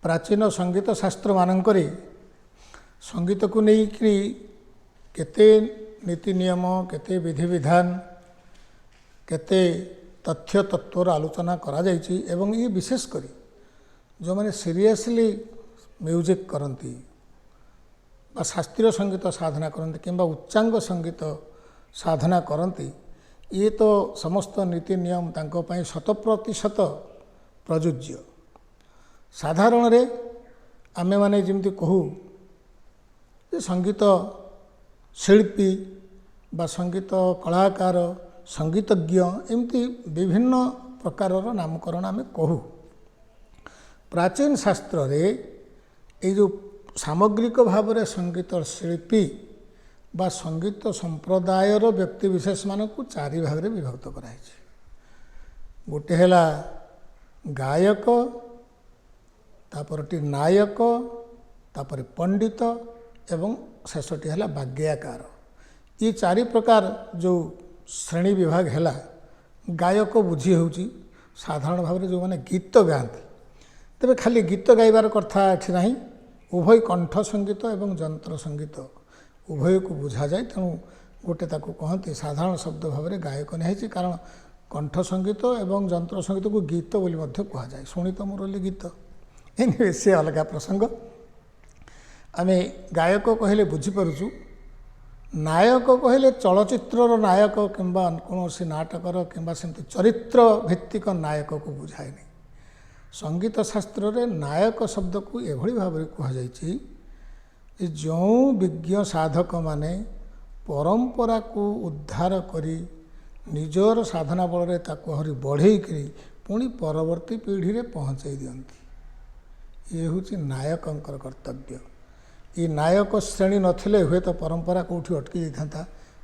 प्राचीन संगीत शास्त्र मानकरे संगीत को लेकिन केते नीति नियम केते विधि विधान केते तथ्य तत्वर आलोचना करा जायछि एवं ये विशेष करी जो माने सीरियसली म्यूजिक करती बा शास्त्रीय संगीत साधना करती किंबा उच्चांग संगीत साधना करती ये तो समस्त नीति नियम तांको पई 100% प्रयोज्य। साधारण रे आमे माने जिमती कहू जे संगीत शिल्पी बा संगीत कलाकार संगीतज्ञ एमती विभिन्न प्रकारर नामकरण आमे कहू। प्राचीन शास्त्र रे ये जो सामग्रिक भाव में संगीत शिल्पी बा संगीत संप्रदायर व्यक्ति विशेष मान को चारि भाग में विभक्त कराई। गोटे है गायक तापरटी नायक तापर पंडित एवं शेषटी है वाग्यकार। ये चारि प्रकार जो श्रेणी विभाग है गायक बुझी होची साधारण भाव में जो मैंने गीत गाती तेरे खाली गीत गाइबार कथा एठी नहीं उभय कंठ संगीत एवं जंत्र संगीत उभय को बुझा जाए तेणु गोटे ताको कहते साधारण शब्द भाव में गायक नहीं कारण कंठ संगीत एवं जंत्र संगीत को गीत बोली मध्य कह जाए शुणी तो मुरली गीत एनिवे से अलग प्रसंग। आमे गायक कहले बुझीपरचु नायक कहले चलचित्रर नायक किंबा कौन नाटकर किंबा सेमती चरित्र भित्तिक नायक को बुझाएनी। संगीत शास्त्र रे नायक शब्द को एभली भाव में कह जायछि जो विज्ञ साधक माने परंपरा को उद्धार करी निजर साधना बल रे ताको हरि बढ़ई करी पुणी परवर्ती पीढ़ी रे पहुँचाई दियंती। ये हूँ नायकंकर कर्तव्य। ये नायक श्रेणी नथिले हुए तो परंपरा कौटी अटकी जाता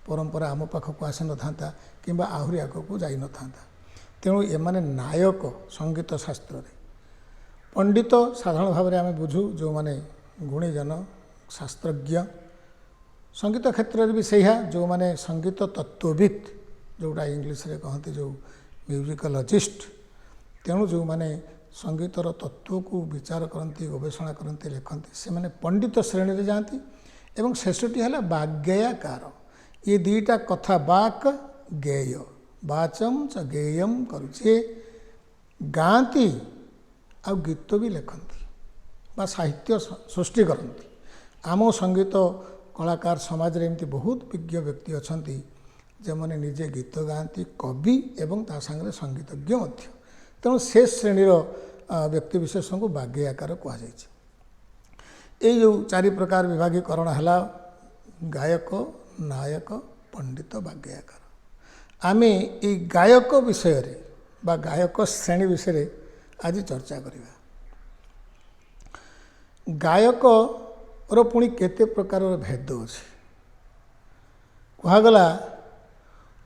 परंपरा आम पाखक आसी न था कि आहरी आगक जाई न था। तेणु एमाने नायक संगीत शास्त्र रे पंडित साधारण भाव में आम बुझू जो माने गुणीजन शास्त्रज्ञ संगीत क्षेत्र में भी सैया जो माने संगीत तत्वविद जोटा इंग्लीश रे कहते जो म्यूजिकोलॉजिस्ट। तेणु जो माने संगीतर तत्व को विचार करती गवेषणा करती लिखती से माने पंडित श्रेणी रे जाती एवं शेषटी है वाग्गेयकार। ये दुईटा कथा बाक गेय बाचम च गेयम करुचे गाँती आ गीत भी लिखती बा साहित्य सृष्टि करती। आम संगीत कलाकार समाज रे एमती बहुत विज्ञ व्यक्ति अच्छा जो मैंने निजे गीत गाँती कवि एवं ता संगे संगीतज्ञ मध्य। तेणु से श्रेणीर व्यक्ति विशेष को वाग्गेयकार कहुई। ये जो चारि प्रकार विभागीकरण है गायक नायक पंडित वाग्गेयकार। आमे ये गायक विषय रे बा गायक श्रेणी विषय रे आज चर्चा करिबा। गायक रो पुणी केते प्रकार भेद अछि कहगला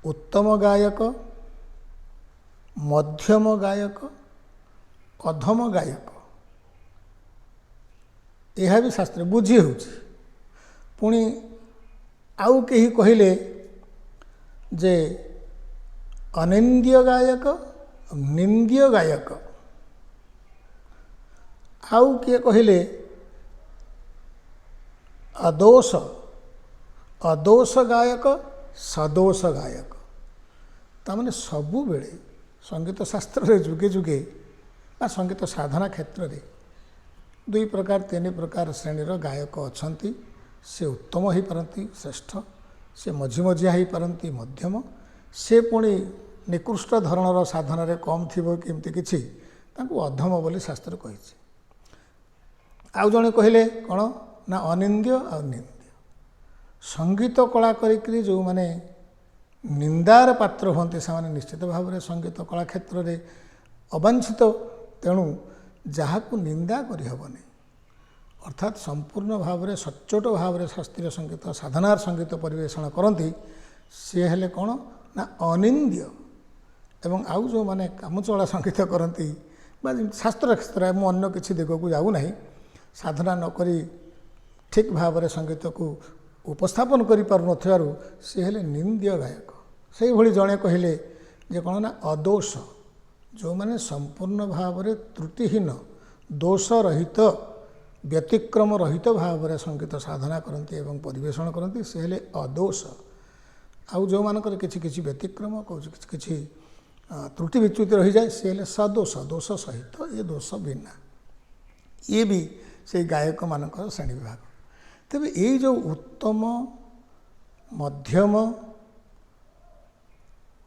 उत्तम गायक मध्यम गायक अधम गायक यह भी शास्त्र बुझी होछि। पुणी आउ कहीं कहले जे अनिंद्य गायक निंद्य गायक आउ किए कहले अदोष अदोष गायक सदोष गायक। तामाने सबु बेले संगीत शास्त्र रे जुगे जुगे संगीत साधना क्षेत्र में दुई प्रकार तीन प्रकार श्रेणीर गायक अछंती। से उत्तम हो पारती श्रेष्ठ से मझी मझिया हो पारती मध्यम से पुणी निकृष्ट धरणर साधन रे कम थी किमती किछि तांको अधम बोली शास्त्र कही। आउ जणे कहले कौन ना अनिंद्य आ निंद्य। संगीत कला करी जो माने निंदार पात्र होते से निश्चित भाव में संगीत कला क्षेत्र में अवांछित। तेणु जहाँ को निंदा करहबनी अर्थात संपूर्ण भाव में सच्चोट भाव में शास्त्रीय संगीत साधनार संगीत परिवेषण करती सी हेले कौन ना अनिंद्य। एवं आउ जो माने कामचला संगीत करती शास्त्र क्षेत्र में अन्य किसी दिग को जाऊना साधना नक ठीक भाव में संगीत को उपस्थापन कर सी हेले निंद्य गायक। से भली जड़े कहले जे कौन ना अदोष जो माने संपूर्ण भाव में त्रुटिहीन दोष रहित व्यतिक्रम रहित भाव में संगीत साधना करती एवं परिवेषण करती से हेले अदोष। आउ जो मानकर किछि किछि व्यतिक्रम किछि किछि त्रुटि विच्युति रही जाए सी हेले सदोष, दोष सहित ये दोष बिना, ये भी से गायक मानकर श्रेणी विभाग। तेबे ये जो उत्तम मध्यम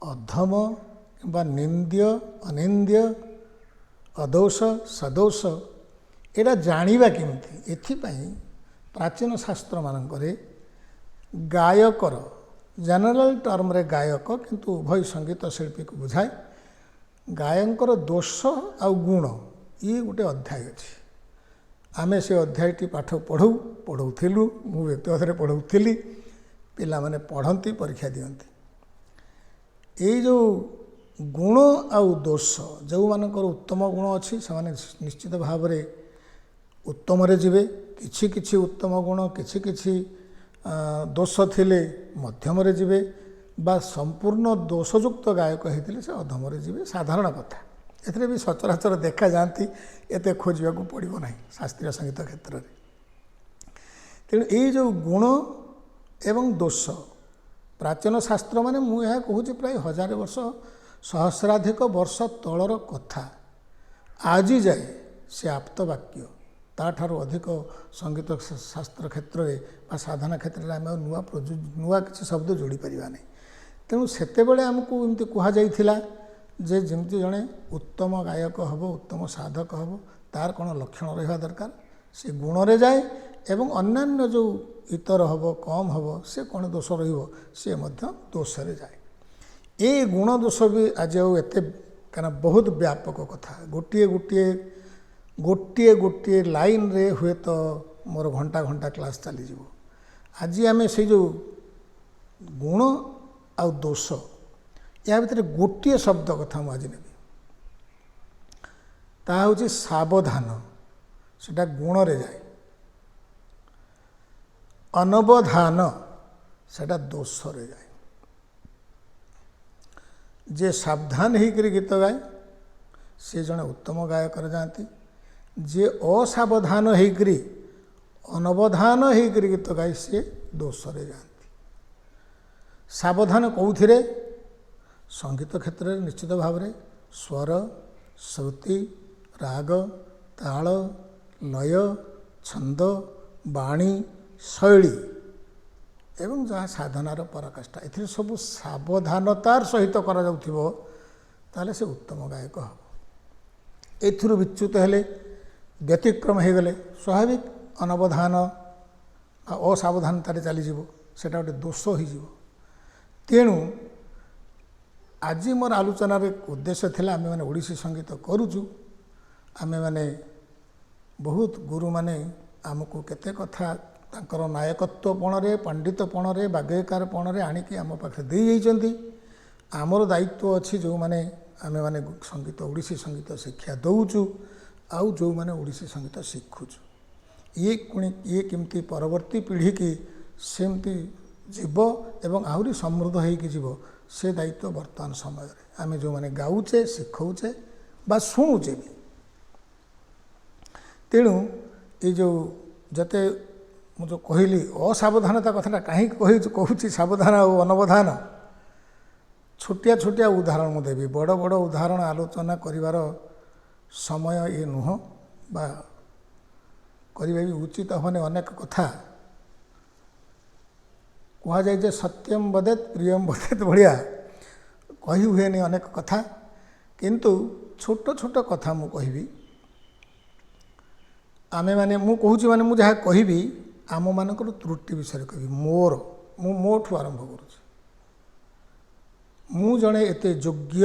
अधम बा निंद्य अनिंद्य अदोष सदोष एटा जानिबा केमती, एथिपाई प्राचीन शास्त्र मानकरे गायकर जनरल टर्म रे गायक किंतु उभय संगीत शिल्पी को बुझाए गायकर दोष आ गुण ये गोटे अध्याय अच्छी। आमे से अध्यायटी पाठ पढ़ौलु मु व्यक्तिगत पढ़ौली पिला माने पढ़ती परीक्षा दियंती। ये जो गुण आउ दोष जो मानकर उत्तम गुण अच्छी से निश्चित भाव में उत्तम रे जिवे, किछि किछि उत्तम गुण किछि किछि दोष थिले मध्यम रे जिवे बा संपूर्ण दोषयुक्त गायक होते से अधम रे जिवे। साधारण कथा एथिरे भी सचराचर देखा जाती एते खोजा पड़ो ना शास्त्रीय संगीत क्षेत्र में। तेणु ये जो गुण एवं दोष प्राचीन शास्त्र माने मुझे कहूँ प्राय 1000 वर्ष सहस्राधिक वर्ष तलर कथा आज जाए से आप्त वाक्य ताठारु अधिक संगीत शास्त्र क्षेत्र में साधना क्षेत्र में आम नुआ किसी शब्द जोड़ी पारिबा नहीं। तेणु सेतेबेले आमको एमती कहुला जे जमती जड़े उत्तम गायक हम उत्तम साधक हम तार कौन लक्षण रहा दरकार से गुण रे जाए एवं अन्यान्य जो इतर हम कम हम से कौन दोष रे दोष रे जाए। ये गुण दोष भी आज आते क्या बहुत व्यापक कथा गोटे गोटे गोटे गोटे लाइन रे हुए तो मोर घंटा घंटा क्लास चली जीवो। आज आम से जो गुण आ दोष या भितर गोटे शब्द कथा मुझे आज नेबी ता हूँ सावधान, सेटा गुण रे जाए। अनवधान सेटा दोष रे जाए। जे सावधान होकर गीत गाए से जड़े उत्तम गायक जाती, जे असावधान होकर अनवधान होकर गीत गाए से दोष रे जाती। सावधान कौथिरे संगीत क्षेत्र में निश्चित भाव में स्वर श्रुति राग ताल लय छंद बाणी शैली एवं जहाँ साधनार पराकाष्ठा ए सब सावधानतार सहित करा जाउथिबो ताले से उत्तम गायक हम। एथिरु विच्युत हेले व्यतिक्रम हो गले स्वाभाविक अनवधान असावधानतार चलीज सेटा गोटे दोष हो। तेणु आज मोर आलोचनार उद्देश्य थिला आमे माने ओडिसी संगीत करूचु, आमे माने बहुत गुरु माने आमको केते कथा तांकर नायकत्वपण रे पंडितपण रे बाग्यकारपण रे आनिकी आम पाखे दे जाइछन्ती। आमर दायित्व अच्छी जो माने आमे माने संगीत ओडिसी संगीत शिक्षा दउचु आउ जो माने ओडिसी संगीत शिखुचु ये केमती परवर्ती पीढ़ी की सेमती जीव एवं आहरी समृद्ध होइकी जीव से दायित्व वर्तमान समय आम जो मैंने गाऊचे शिखौचे बा शुणुचे भी। तेणु ये जो जते मु जो कहली असावधानता कथाटा कहीं कहूँ सावधान और अनवधान छोटिया छोटिया उदाहरण मु देवी बड़ बड़ उदाहरण आलोचना करिवार समय ये नुह बा करिबा भी उचित होने अनेक कथा कह जाए सत्यम वदेत प्रियम वदेत भाया कही हुए नहीं अनेक कथा किंतु छोट छोट कथा मु कहबी आमे माने मु कहूची माने मु जहाँ कहबी आम मानकर त्रुटि विषय कहबी मोर मोठू आरंभ करुँच मु जड़े एते योग्य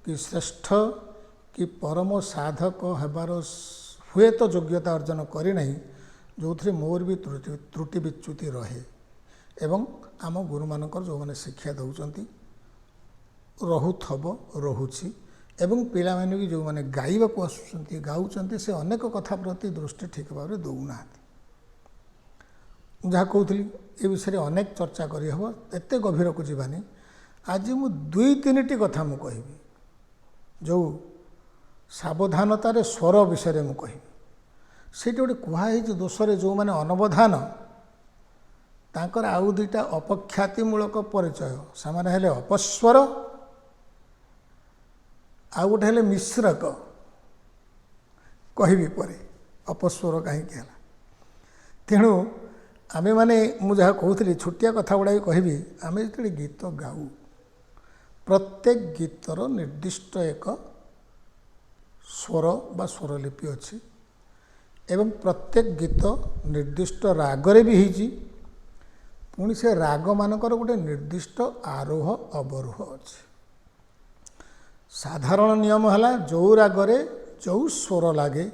कि श्रेष्ठ कि परम साधक हेबार हुए तो योग्यता अर्जन करिना जो थे मोर भी त्रुटि विच्युति रहे एवं आम गुरु मानकर जो मैंने शिक्षा दौरान रोथब रोची एवं पिला माने भी जो मैंने गाइबा को आसुचंती गाउचंती से अनेक कथा प्रति दृष्टि ठीक भाव में दौना जहाँ कहूली ये विषय अनेक चर्चा करहब एत गभीर को जीवानी आज मु दुई तीन टी कथा मु कहबी जो ସାବଧାନତାରେ ସ୍ୱର ବିଷୟରେ ମୁଁ କହିବି। ସେଇଠି ଗୋଟେ କୁହାହେଇଛି ଦୋଷରେ ଯେଉଁମାନେ ଅନବଧାନ ତାଙ୍କର ଆଉ ଦୁଇଟା ଅପଖ୍ୟାତିମୂଳକ ପରିଚୟ, ସେମାନେ ହେଲେ ଅପସ୍ୱର, ଆଉ ଗୋଟେ ହେଲେ ମିଶ୍ରକ। କହିବି ପରେ ଅପସ୍ୱର କାହିଁକି ହେଲା। ତେଣୁ ଆମେମାନେ, ମୁଁ ଯାହା କହୁଥିଲି ଛୋଟିଆ କଥା ଗୁଡ଼ାକ କହିବି, ଆମେ ଯେତେବେଳେ ଗୀତ ଗାଉ ପ୍ରତ୍ୟେକ ଗୀତର ନିର୍ଦ୍ଦିଷ୍ଟ ଏକ ସ୍ୱର ବା ସ୍ୱରଲିପି ଅଛି ଏବଂ ପ୍ରତ୍ୟେକ ଗୀତ ନିର୍ଦ୍ଦିଷ୍ଟ ରାଗରେ ବି ହେଇଛି। ପୁଣି ସେ ରାଗମାନଙ୍କର ଗୋଟେ ନିର୍ଦ୍ଦିଷ୍ଟ ଆରୋହ ଅବରୋହ ଅଛି। ସାଧାରଣ ନିୟମ ହେଲା ଯେଉଁ ରାଗରେ ଯେଉଁ ସ୍ୱର ଲାଗେ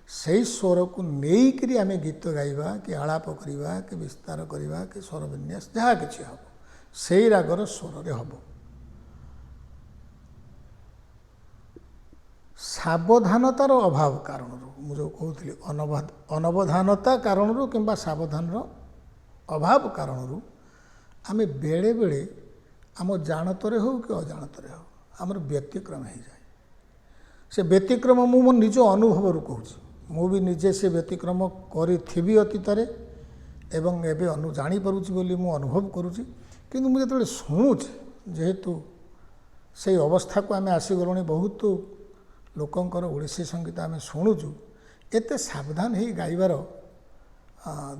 ସେଇ ସ୍ୱରକୁ ନେଇକରି ଆମେ ଗୀତ ଗାଇବା କି ଆଳାପ କରିବା କି ବିସ୍ତାର କରିବା କି ସ୍ୱର ବିନ୍ୟାସ ଯାହା କିଛି ହେବ ସେଇ ରାଗର ସ୍ୱରରେ ହେବ। ସାବଧାନତାର ଅଭାବ କାରଣରୁ, ମୁଁ ଯେଉଁ କହୁଥିଲି ଅନବଧାନତା କାରଣରୁ କିମ୍ବା ସାବଧାନର ଅଭାବ କାରଣରୁ ଆମେ ବେଳେବେଳେ ଆମ ଜାଣତରେ ହେଉ କି ଅଜାଣତରେ ହେଉ ଆମର ବ୍ୟତିକ୍ରମ ହେଇଯାଏ। ସେ ବ୍ୟତିକ୍ରମ ମୁଁ ମୋ ନିଜ ଅନୁଭବରୁ କହୁଛି। ମୁଁ ବି ନିଜେ ସେ ବ୍ୟତିକ୍ରମ କରିଥିବି ଅତୀତରେ ଏବଂ ଏବେ ଜାଣିପାରୁଛି ବୋଲି ମୁଁ ଅନୁଭବ କରୁଛି। କିନ୍ତୁ ମୁଁ ଯେତେବେଳେ ଶୁଣୁଛି, ଯେହେତୁ ସେଇ ଅବସ୍ଥାକୁ ଆମେ ଆସିଗଲୁଣି, ବହୁତ ଲୋକଙ୍କର ଓଡ଼ିଶୀ ସଙ୍ଗୀତ ଆମେ ଶୁଣୁଛୁ, ଏତେ ସାବଧାନ ହେଇ ଗାଇବାର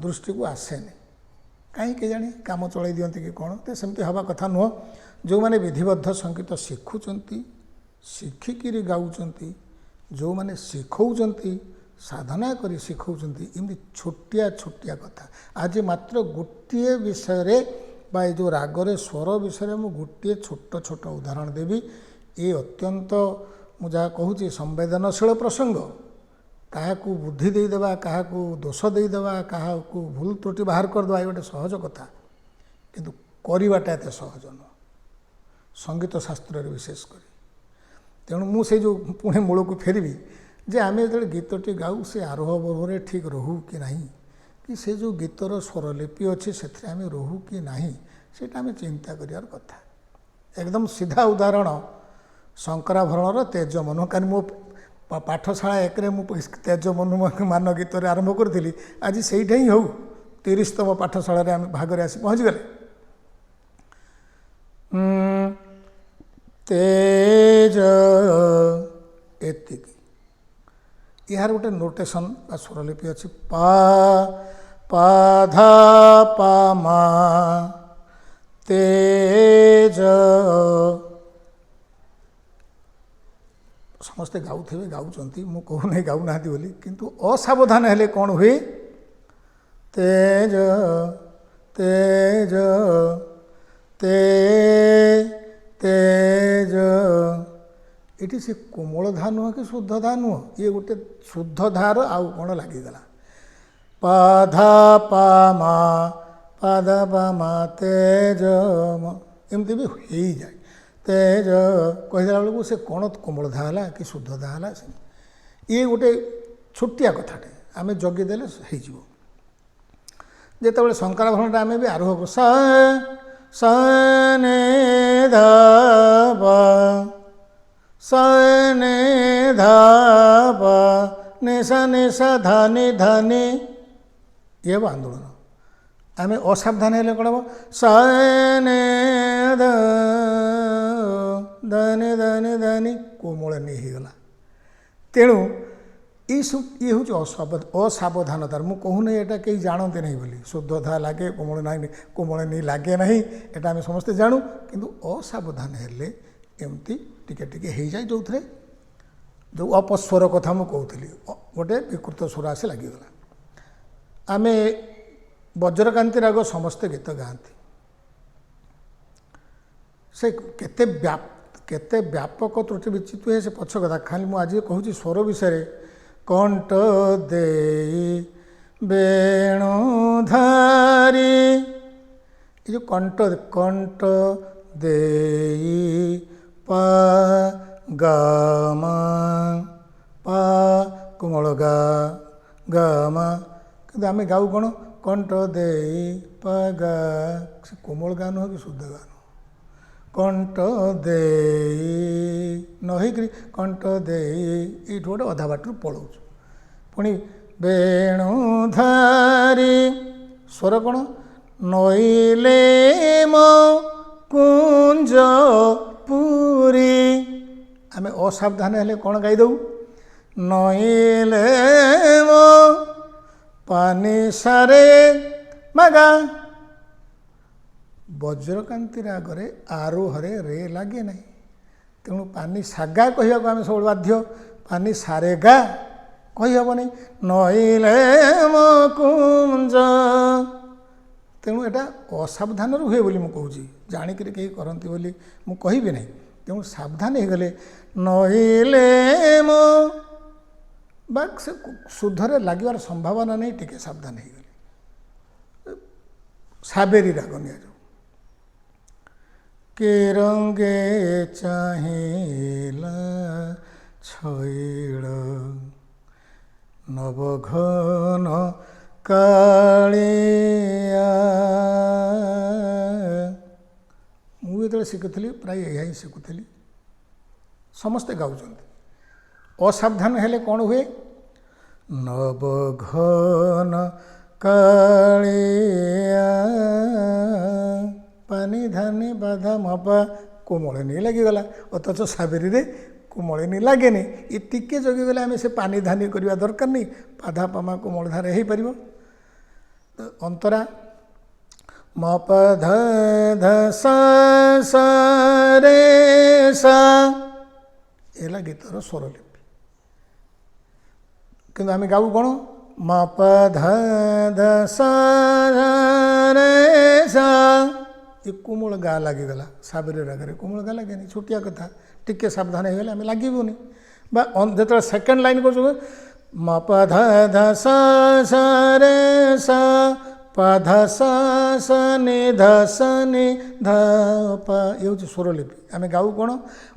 ଦୃଷ୍ଟିକୁ ଆସେନି। କାହିଁ କେଜାଣି କାମ ଚଳାଇ ଦିଅନ୍ତି କି କ'ଣ, ତ ସେମିତି ହେବା କଥା ନୁହଁ। ଯେଉଁମାନେ ବିଧିବଦ୍ଧ ସଙ୍ଗୀତ ଶିଖୁଛନ୍ତି, ଶିଖିକିରି ଗାଉଛନ୍ତି, ଯେଉଁମାନେ ଶିଖଉଛନ୍ତି, ସାଧନା କରି ଶିଖଉଛନ୍ତି, ଏମିତି ଛୋଟିଆ ଛୋଟିଆ କଥା। ଆଜି ମାତ୍ର ଗୋଟିଏ ବିଷୟରେ ବା ଏ ଯେଉଁ ରାଗରେ ସ୍ୱର ବିଷୟରେ ମୁଁ ଗୋଟିଏ ଛୋଟ ଛୋଟ ଉଦାହରଣ ଦେବି। ଏ ଅତ୍ୟନ୍ତ, ମୁଁ ଯାହା କହୁଛି, ସମ୍ବେଦନଶୀଳ ପ୍ରସଙ୍ଗ। କାହାକୁ ବୁଦ୍ଧି ଦେଇଦେବା, କାହାକୁ ଦୋଷ ଦେଇଦେବା, କାହାକୁ ଭୁଲ ତ୍ରୁଟି ବାହାର କରିଦେବା, ଏ ଗୋଟେ ସହଜ କଥା, କିନ୍ତୁ କରିବାଟା ଏତେ ସହଜ ନୁହଁ, ସଙ୍ଗୀତ ଶାସ୍ତ୍ରରେ ବିଶେଷ କରି। ତେଣୁ ମୁଁ ସେଇ ଯେଉଁ ପୁଣି ମୂଳକୁ ଫେରିବି ଯେ ଆମେ ଯେତେବେଳେ ଗୀତଟି ଗାଉ ସେ ଆରୋହ ଅବରୋହରେ ଠିକ୍ ରହୁ କି ନାହିଁ, କି ସେ ଯେଉଁ ଗୀତର ସ୍ୱରଲିପି ଅଛି ସେଥିରେ ଆମେ ରହୁ କି ନାହିଁ, ସେଇଟା ଆମେ ଚିନ୍ତା କରିବାର କଥା। ଏକଦମ ସିଧା ଉଦାହରଣ ଶଙ୍କରାଭରଣର ତେଜମନୁ। କାରଣ ମୋ ପାଠଶାଳା ଏକରେ ମୁଁ ତେଜମନୁମାନ ଗୀତରେ ଆରମ୍ଭ କରିଥିଲି, ଆଜି ସେଇଟା ହିଁ ହେଉ 30ତମ ପାଠଶାଳାରେ ଆମେ ଭାଗରେ ଆସି ପହଞ୍ଚିଗଲେ। ତେଜ, ଏତିକି। ଏହାର ଗୋଟେ ନୋଟେସନ୍ ବା ସ୍ୱରଲିପି ଅଛି, ପା ପା ଧା ପା ମା ତେଜ। ସମସ୍ତେ ଗାଉଥିବେ, ଗାଉଛନ୍ତି, ମୁଁ କହୁନାହିଁ ଗାଉନାହାନ୍ତି ବୋଲି, କିନ୍ତୁ ଅସାବଧାନ ହେଲେ କ'ଣ ହୁଏ, ତେଜ ତେଜ ତେ ତେଜ। ଏଠି ସେ କୋମଳ ଧା ନୁହଁ କି ଶୁଦ୍ଧ ଧା ନୁହଁ, ଇଏ ଗୋଟେ ଶୁଦ୍ଧ ଧାର ଆଉ କ'ଣ ଲାଗିଗଲା। ପା ଧା ପା ମା, ପା ଧା ପା ମା ତେଜ, ଏମିତି ବି ହେଇଯାଏ। ତେଜ କହିଦେଲା ବେଳକୁ ସେ କ'ଣ କୋମଳ ଧା ହେଲା କି ଶୁଦ୍ଧ ଧା ହେଲା, ଇଏ ଗୋଟେ ଛୋଟିଆ କଥାଟେ, ଆମେ ଜଗିଦେଲେ ହେଇଯିବ। ଯେତେବେଳେ ଶଙ୍କରାଭରଣଟା ଆମେ ବି ଆରୋହ କରୁ, ସା ସା ନେ ଧା ପା, ସା ନେ ଧା ପା, ନେ ସା ଧା ନେ ଧା ନେ, ଇଏ ହେବ ଆନ୍ଦୋଳନ। ଆମେ ଅସାବଧାନ ହେଲେ କ'ଣ ହେବ, ସା ନେ ଧା ଧାନି ଧାନି ଧାନି, କୋମଳ ନି ହେଇଗଲା। ତେଣୁ ଏଇସବୁ ଇଏ ହେଉଛି ଅସାବଧାନତାର। ମୁଁ କହୁନି ଏଇଟା କେହି ଜାଣନ୍ତି ନାହିଁ ବୋଲି, ଶୁଦ୍ଧ ଧା ଲାଗେ, କୋମଳ ନି ଲାଗେ ନାହିଁ, ଏଇଟା ଆମେ ସମସ୍ତେ ଜାଣୁ। କିନ୍ତୁ ଅସାବଧାନ ହେଲେ ଏମିତି ଟିକେ ଟିକେ ହେଇଯାଏ, ଯେଉଁଥିରେ ଯେଉଁ ଅପସ୍ୱର କଥା ମୁଁ କହୁଥିଲି, ଗୋଟେ ବିକୃତ ସ୍ୱର ଆସି ଲାଗିଗଲା। ଆମେ ବଜ୍ରକାନ୍ତି ରାଗ ସମସ୍ତେ ଗୀତ ଗାଆନ୍ତି। ସେ କେତେ ବ୍ୟାପକ ତ୍ରୁଟି ବିଚିତ ହୁଏ ସେ ପଛ କଥା। ଖାଲି ମୁଁ ଆଜି କହୁଛି ସ୍ୱର ବିଷୟରେ। କଣ୍ଟ ଦେଇ ବେଣୁଧାରୀ, ଏ ଯେଉଁ କଣ୍ଟ ଦେଇ ପା ଗା ମା, ପା କୋମଳ ଗା ଗା ମା, କିନ୍ତୁ ଆମେ ଗାଉ କ'ଣ, କଣ୍ଟ ଦେଇ ପା ଗା, ସେ କୋମଳ ଗା ନୁହଁ କି ଶୁଦ୍ଧ ଗା ନୁହଁ। କଣ୍ଟ ଦେଇ ନ ହେଇକରି କଣ୍ଠ ଦେଇ ଏଇଠୁ ଗୋଟେ ଅଧା ବାଟରୁ ପଳାଉଛୁ। ପୁଣି ବେଣୁଧାରୀ ସ୍ୱର କ'ଣ ନଇଲେ ମୋ କୁଞ୍ଜ ପୁରୀ। ଆମେ ଅସାବଧାନ ହେଲେ କ'ଣ ଗାଇଦେଉ ନଇଲେ ମୋ ପାନି ସାରେ ମାଗା। ବଜ୍ରକାନ୍ତି ରାଗରେ ଆରୋହରେ ରେ ଲାଗେ ନାହିଁ, ତେଣୁ ପାନି ସାଗା କହିବାକୁ ଆମେ ସବୁବେଳେ ବାଧ୍ୟ, ପାନି ସାରେ ଗା କହିହେବନି। ନଇଲେ ମୋ କୁଞ୍ଜ, ତେଣୁ ଏଇଟା ଅସାବଧାନରୁ ହୁଏ ବୋଲି ମୁଁ କହୁଛି, ଜାଣିକରି କେହି କରନ୍ତି ବୋଲି ମୁଁ କହିବି ନାହିଁ। ତେଣୁ ସାବଧାନ ହେଇଗଲେ ନଇଲେ ମୋ ବା ସେ ଶୁଦ୍ଧରେ ଲାଗିବାର ସମ୍ଭାବନା ନେଇ ଟିକେ ସାବଧାନ ହେଇଗଲେ। ସାବେରୀ ରାଗ ନିଆଯାଉ। କେ ରଙ୍ଗେ ଚାହିଁଲା ଛଇଳ ନବଘନ କାଳିଆ। ମୁଁ ଯେତେବେଳେ ଶିଖୁଥିଲି ପ୍ରାୟ ଏହା ହିଁ ଶିଖୁଥିଲି, ସମସ୍ତେ ଗାଉଛନ୍ତି। ଅସାବଧାନ ହେଲେ କ'ଣ ହୁଏ ନବଘନ କାଳିଆ ପାନି ଧାନି ବାଧା ମପା କୋମଳିନୀ ଲାଗିଗଲା, ଅଥଚ ସାବେରୀରେ କୋମଳିନୀ ଲାଗେନି। ଏ ଟିକେ ଜଗିଗଲେ ଆମେ ସେ ପାନି ଧାନି କରିବା ଦରକାର ନାହିଁ, ପାଧା ପାମା କୋମଳ ଧାରେ ହେଇପାରିବ। ଅନ୍ତରା ମପ ଧ ଧ ସା ସା ରେ ସା ହେଲା ଗୀତର ସ୍ୱରଲିପି, କିନ୍ତୁ ଆମେ ଗାଉ କ'ଣ ମପ ଧ ଧ ସା ରେ ସା। ଏ କୋମଳ ଗା ଲାଗିଗଲା, ସାବେରୀ ରାଗରେ କୋମଳ ଗା ଲାଗେନି, ଛୋଟିଆ କଥା, ଟିକେ ସାବଧାନ ହେଇଗଲେ ଆମେ ଲାଗିବୁନି। ବା ଯେତେବେଳେ ସେକେଣ୍ଡ ଲାଇନ୍ କରୁଛୁ ମ ପ ଧ ଧ ସା ସା ରେ ସା ପ ଧ ସା ସା ନି ଧ ସା ନି ଧ ପ, ଏ ହେଉଛି ସ୍ୱରଲିପି। ଆମେ ଗାଉ କ'ଣ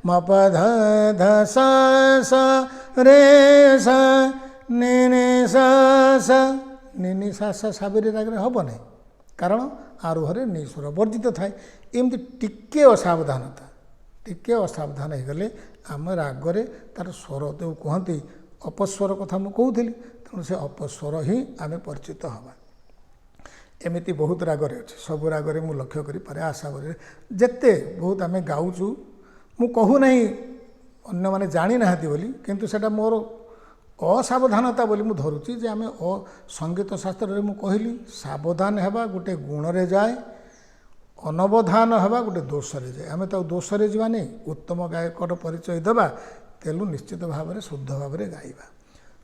ମ ପ ଧ ଧ ସା ସା ରେ ସା ନି ନି ସା ସା। ନି ନି ସା ସା ସାବେରୀ ରାଗରେ ହେବ ନାହିଁ, କାରଣ ଆରୋହରେ ନି ସ୍ୱର ବର୍ଜିତ ଥାଏ। ଏମିତି ଟିକେ ଅସାବଧାନତା, ଟିକେ ଅସାବଧାନ ହେଇଗଲେ ଆମ ରାଗରେ ତାର ସ୍ୱର ଯେଉଁ କୁହନ୍ତି ଅପସ୍ୱର କଥା ମୁଁ କହୁଥିଲି, ତେଣୁ ସେ ଅପସ୍ୱର ହିଁ ଆମେ ପରିଚିତ ହେବା। ଏମିତି ବହୁତ ରାଗରେ ଅଛି, ସବୁ ରାଗରେ ମୁଁ ଲକ୍ଷ୍ୟ କରିପାରେ। ଆଶାବରେ ଯେତେ ବହୁତ ଆମେ ଗାଉଛୁ, ମୁଁ କହୁନାହିଁ ଅନ୍ୟମାନେ ଜାଣିନାହାନ୍ତି ବୋଲି, କିନ୍ତୁ ସେଇଟା ମୋର ଅସାବଧାନତା ବୋଲି ମୁଁ ଧରୁଛି। ଯେ ଆମେ ସଙ୍ଗୀତ ଶାସ୍ତ୍ରରେ ମୁଁ କହିଲି ସାବଧାନ ହେବା ଗୋଟେ ଗୁଣରେ ଯାଏ, ଅନବଧାନ ହେବା ଗୋଟେ ଦୋଷରେ ଯାଏ। ଆମେ ତାକୁ ଦୋଷରେ ଯିବାନି, ଉତ୍ତମ ଗାୟକର ପରିଚୟ ଦେବା, ତେଣୁ ନିଶ୍ଚିତ ଭାବରେ ଶୁଦ୍ଧ ଭାବରେ ଗାଇବା।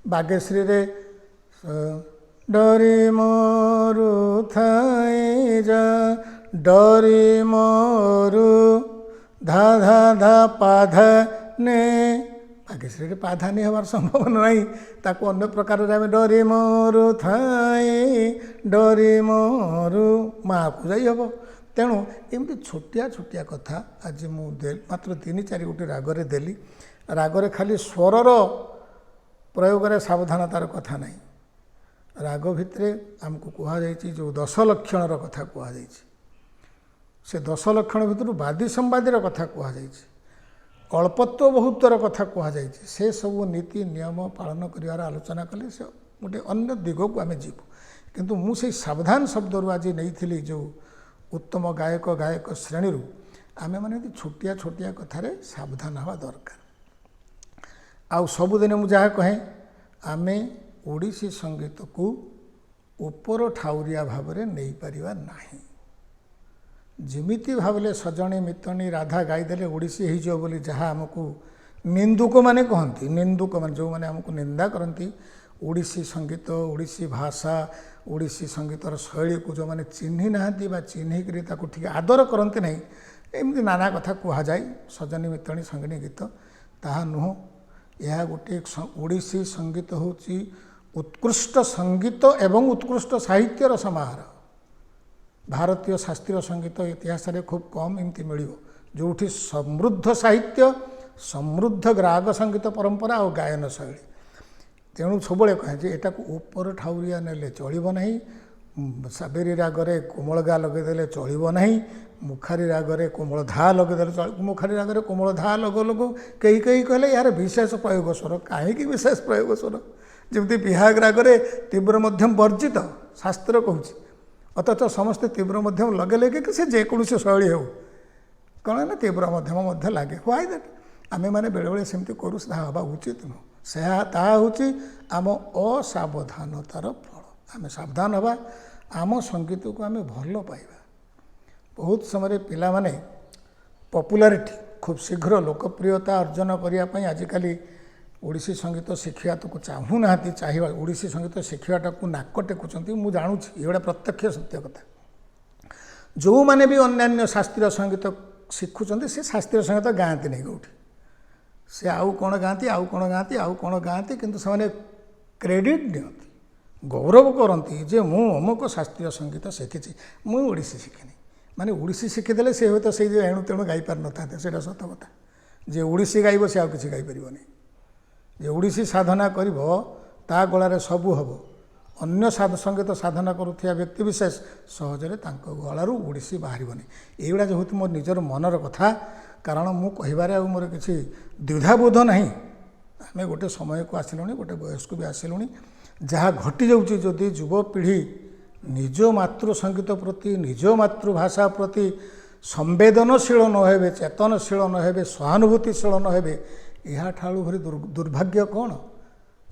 ବାଗେଶ୍ରୀରେ ଡରି ମରୁ ଥାଇ ଯା ଡରି ମରୁ ଧା ଧା ଧା ପାଧା ନେ। ବାଗେଶ୍ରୀରେ ପାଧାନି ହେବାର ସମ୍ଭାବନା ନାହିଁ, ତାକୁ ଅନ୍ୟ ପ୍ରକାରରେ ଆମେ ଡରି ମରୁ ଥାଇ ଡରି ମରୁ ମାଆକୁ ଯାଇ ହେବ। ତେଣୁ ଏମିତି ଛୋଟିଆ ଛୋଟିଆ କଥା ଆଜି ମୁଁ ମାତ୍ର 3-4 ଗୋଟି ରାଗରେ ଦେଲି। ରାଗରେ ଖାଲି ସ୍ୱରର ପ୍ରୟୋଗରେ ସାବଧାନତାର କଥା ନାହିଁ, ରାଗ ଭିତରେ ଆମକୁ କୁହାଯାଇଛି ଯେଉଁ 10 ଲକ୍ଷଣର କଥା କୁହାଯାଇଛି, ସେ 10 ଲକ୍ଷଣ ଭିତରୁ ବାଦୀ ସମ୍ବାଦୀର କଥା କୁହାଯାଇଛି, ଅଳ୍ପତ୍ୱ ବହୁତ୍ୱର କଥା କୁହାଯାଇଛି। ସେସବୁ ନୀତି ନିୟମ ପାଳନ କରିବାର ଆଲୋଚନା କଲେ ସେ ଗୋଟେ ଅନ୍ୟ ଦିଗକୁ ଆମେ ଯିବୁ। କିନ୍ତୁ ମୁଁ ସେଇ ସାବଧାନ ଶବ୍ଦରୁ ଆଜି ନେଇଥିଲି ଯେଉଁ ଉତ୍ତମ ଗାୟକ ଗାୟକ ଶ୍ରେଣୀରୁ, ଆମେମାନେ ଛୋଟିଆ ଛୋଟିଆ କଥାରେ ସାବଧାନ ହେବା ଦରକାର। ଆଉ ସବୁଦିନ ମୁଁ ଯାହା କହେ, ଆମେ ଓଡ଼ିଶୀ ସଙ୍ଗୀତକୁ ଉପର ଠାଉରିଆ ଭାବରେ ନେଇପାରିବା ନାହିଁ। ଯେମିତି ଭାବିଲେ ସଜଣୀ ମିତଣୀ ରାଧା ଗାଇଦେଲେ ଓଡ଼ିଶୀ ହେଇଯିବ ବୋଲି ଯାହା ଆମକୁ ନିନ୍ଦୁକମାନେ କହନ୍ତି, ନିନ୍ଦୁକମାନେ ଯେଉଁମାନେ ଆମକୁ ନିନ୍ଦା କରନ୍ତି, ଓଡ଼ିଶୀ ସଙ୍ଗୀତ, ଓଡ଼ିଶୀ ଭାଷା, ଓଡ଼ିଶୀ ସଙ୍ଗୀତର ଶୈଳୀକୁ ଯେଉଁମାନେ ଚିହ୍ନି ନାହାନ୍ତି ବା ଚିହ୍ନିକରି ତାକୁ ଟିକେ ଆଦର କରନ୍ତି ନାହିଁ, ଏମିତି ନାନା କଥା କୁହାଯାଏ ସଜନୀ ମିତଣୀ ସଙ୍ଗିନୀ ଗୀତ, ତାହା ନୁହଁ। ଏହା ଗୋଟିଏ ଓଡ଼ିଶୀ ସଙ୍ଗୀତ ହେଉଛି ଉତ୍କୃଷ୍ଟ ସଙ୍ଗୀତ ଏବଂ ଉତ୍କୃଷ୍ଟ ସାହିତ୍ୟର ସମାହାର। ଭାରତୀୟ ଶାସ୍ତ୍ରୀୟ ସଙ୍ଗୀତ ଇତିହାସରେ ଖୁବ୍ କମ୍ ଏମିତି ମିଳିବ ଯେଉଁଠି ସମୃଦ୍ଧ ସାହିତ୍ୟ, ସମୃଦ୍ଧ ରାଗ ସଙ୍ଗୀତ ପରମ୍ପରା ଆଉ ଗାୟନ ଶୈଳୀ। ତେଣୁ ସବୁବେଳେ କହେ ଯେ ଏଟାକୁ ଉପର ଠାଉରିଆ ନେଲେ ଚଳିବ ନାହିଁ, ସାବେରୀ ରାଗରେ କୋମଳ ଗା ଲଗେଇଦେଲେ ଚଳିବ ନାହିଁ, ମୁଖାରୀ ରାଗରେ କୋମଳ ଧା ଲଗେଇଦେଲେ ମୁଖାରୀ ରାଗରେ କୋମଳ ଧା ଲଗଉ କେହି କହିଲେ ଏହାର ବିଶେଷ ପ୍ରୟୋଗ ସ୍ୱର। କାହିଁକି ବିଶେଷ ପ୍ରୟୋଗ ସ୍ୱର? ଯେମିତି ବିହାଗ ରାଗରେ ତୀବ୍ର ମଧ୍ୟମ ବର୍ଜିତ ଶାସ୍ତ୍ର କହୁଛି, ଅଥଚ ସମସ୍ତେ ତୀବ୍ର ମଧ୍ୟମ ଲଗେଇଲେ କି ସେ ଯେକୌଣସି ଶୈଳୀ ହେଉ କ'ଣ ନା ତୀବ୍ର ମଧ୍ୟମ ମଧ୍ୟ ଲାଗେ। Why that? ଆମେମାନେ ବେଳେବେଳେ ସେମିତି କରୁ, ତାହା ହେବା ଉଚିତ ନୁହଁ। ତାହା ହେଉଛି ଆମ ଅସାବଧାନତାର ଫଳ। ଆମେ ସାବଧାନ ହେବା, ଆମ ସଙ୍ଗୀତକୁ ଆମେ ଭଲ ପାଇବା। ବହୁତ ସମୟରେ ପିଲାମାନେ ପପୁଲାରିଟି ଖୁବ୍ ଶୀଘ୍ର ଲୋକପ୍ରିୟତା ଅର୍ଜନ କରିବା ପାଇଁ ଆଜିକାଲି ଓଡ଼ିଶୀ ସଙ୍ଗୀତ ଶିଖିବାକୁ ଚାହୁଁନାହାନ୍ତି। ଚାହିଁବା ଓଡ଼ିଶୀ ସଙ୍ଗୀତ ଶିଖିବାଟାକୁ ନାକ ଟେକୁଛନ୍ତି। ମୁଁ ଜାଣୁଛି ଏଗୁଡ଼ା ପ୍ରତ୍ୟକ୍ଷ ସତ୍ୟ କଥା। ଯେଉଁମାନେ ବି ଅନ୍ୟାନ୍ୟ ଶାସ୍ତ୍ରୀୟ ସଙ୍ଗୀତ ଶିଖୁଛନ୍ତି ସେ ଶାସ୍ତ୍ରୀୟ ସଙ୍ଗୀତ ଗାଆନ୍ତି ନାହିଁ କେଉଁଠି, ସେ ଆଉ କ'ଣ ଗାଆନ୍ତି, କିନ୍ତୁ ସେମାନେ କ୍ରେଡ଼ିଟ୍ ନିଅନ୍ତି, ଗୌରବ କରନ୍ତି ଯେ ମୁଁ ଅମୁକ ଶାସ୍ତ୍ରୀୟ ସଙ୍ଗୀତ ଶିଖିଛି, ମୁଁ ଓଡ଼ିଶୀ ଶିଖିନି। ମାନେ ଓଡ଼ିଶୀ ଶିଖିଦେଲେ ସେ ହୁଏତ ସେଇ ଯେ ଏଣୁ ତେଣୁ ଗାଇପାରିନଥାନ୍ତେ, ସେଇଟା ସତ କଥା। ଯେ ଓଡ଼ିଶୀ ଗାଇବ ସେ ଆଉ କିଛି ଗାଇପାରିବନି। ଯେ ଓଡ଼ିଶୀ ସାଧନା କରିବ ତା ଗଳାରେ ସବୁ ହେବ। ଅନ୍ୟ ସଙ୍ଗୀତ ସାଧନା କରୁଥିବା ବ୍ୟକ୍ତିବିଶେଷ ସହଜରେ ତାଙ୍କ ଗଳାରୁ ଓଡ଼ିଶୀ ବାହାରିବନି। ଏଇଗୁଡ଼ା ଯେହେତୁ ମୋ ନିଜର ମନର କଥା, କାରଣ ମୁଁ କହିବାରେ ଆଉ ମୋର କିଛି ଦ୍ୱିଧାବୋଧ ନାହିଁ। ଆମେ ଗୋଟେ ସମୟକୁ ଆସିଲୁଣି, ଗୋଟେ ବୟସକୁ ବି ଆସିଲୁଣି। ଯାହା ଘଟିଯାଉଛି, ଯଦି ଯୁବପିଢ଼ି ନିଜ ମାତୃ ସଙ୍ଗୀତ ପ୍ରତି, ନିଜ ମାତୃଭାଷା ପ୍ରତି ସମ୍ବେଦନଶୀଳ ନ ହେବେ, ଚେତନଶୀଳ ନ ହେବେ, ସହାନୁଭୂତିଶୀଳ ନ ହେବେ, ଏହାଠାରୁ ଭରି ଦୁର୍ଭାଗ୍ୟ କ'ଣ?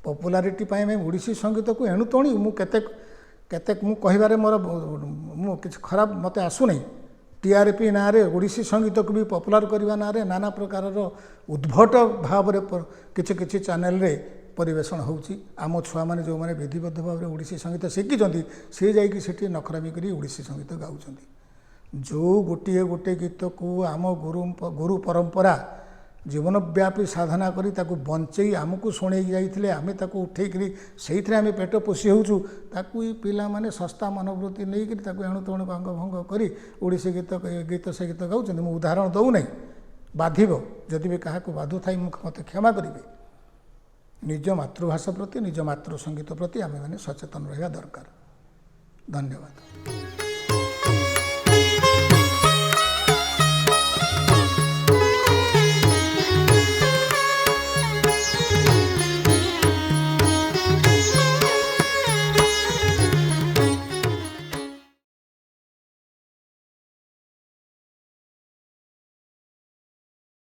ପପୁଲାରିଟି ପାଇଁ ଆମେ ଓଡ଼ିଶୀ ସଙ୍ଗୀତକୁ ଏଣୁତଣି ମୁଁ କେତେ ମୁଁ କହିବାରେ ମୁଁ କିଛି ଖରାପ ମୋତେ ଆସୁନାହିଁ। TRP ନାଁରେ ଓଡ଼ିଶୀ ସଙ୍ଗୀତକୁ ବି ପପୁଲାର କରିବା ନାଁରେ ନାନା ପ୍ରକାରର ଉଦ୍ଭଟ ଭାବରେ କିଛି ଚ୍ୟାନେଲରେ ପରିବେଷଣ ହେଉଛି। ଆମ ଛୁଆମାନେ ଯେଉଁମାନେ ବିଧିବଦ୍ଧ ଭାବରେ ଓଡ଼ିଶୀ ସଙ୍ଗୀତ ଶିଖିଛନ୍ତି, ସେ ଯାଇକି ସେଠି ନଖରାମି କରି ଓଡ଼ିଶୀ ସଙ୍ଗୀତ ଗାଉଛନ୍ତି। ଯେଉଁ ଗୋଟିଏ ଗୀତକୁ ଆମ ଗୁରୁ ପରମ୍ପରା ଜୀବନବ୍ୟାପୀ ସାଧନା କରି ତାକୁ ବଞ୍ଚେଇ ଆମକୁ ଶୁଣେଇ ଯାଇଥିଲେ, ଆମେ ତାକୁ ଉଠେଇକରି ସେଇଥିରେ ଆମେ ପେଟ ପୋଷି ହେଉଛୁ, ତାକୁ ଏଇ ପିଲାମାନେ ଶସ୍ତା ମନୋବୃତ୍ତି ନେଇକରି ତାକୁ ଏଣୁ ତେଣୁ ଭଙ୍ଗ କରି ଓଡ଼ିଶୀ ଗୀତ ସେ ଗୀତ ଗାଉଛନ୍ତି। ମୁଁ ଉଦାହରଣ ଦେଉନାହିଁ, ବାଧିବ, ଯଦି ବି କାହାକୁ ବାଧୁଥାଏ ମୋତେ କ୍ଷମା କରିବେ। ନିଜ ମାତୃଭାଷା ପ୍ରତି, ନିଜ ମାତୃ ସଙ୍ଗୀତ ପ୍ରତି ଆମେମାନେ ସଚେତନ ରହିବା ଦରକାର। ଧନ୍ୟବାଦ।